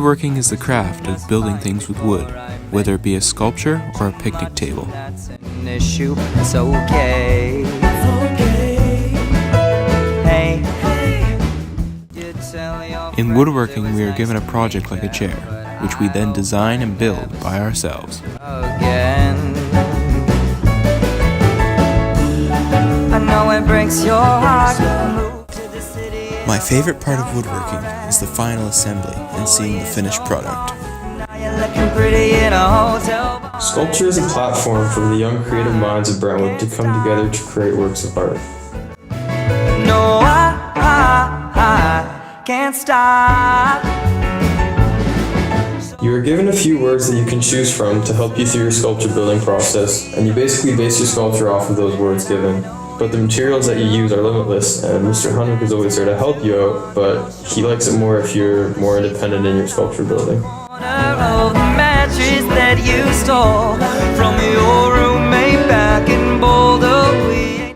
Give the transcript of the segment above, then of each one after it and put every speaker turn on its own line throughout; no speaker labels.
Woodworking is the craft of building things with wood, whether it be a sculpture or a picnic table.
It's okay.
In woodworking, we are given a project like a chair, which we then design and build by ourselves.
I know it breaks your heart.
My favorite part of woodworking is the final assembly and seeing the finished product.
Sculpture is a platform for the young creative minds of Brentwood to come together to create works of art.
No, I can't stop.
You are given a few words that you can choose from to help you through your sculpture building process, and you basically base your sculpture off of those words given. But the materials that you use are limitless, and Mr. Hunwick is always there to help you out, but he likes it more if you're more independent in your sculpture building.
That you stole from your roommate back in Boulder.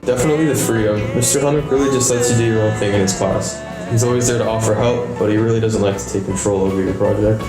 Definitely the freedom. Mr. Hunwick really just lets you do your own thing in his class. He's always there to offer help, but he really doesn't like to take control over your project.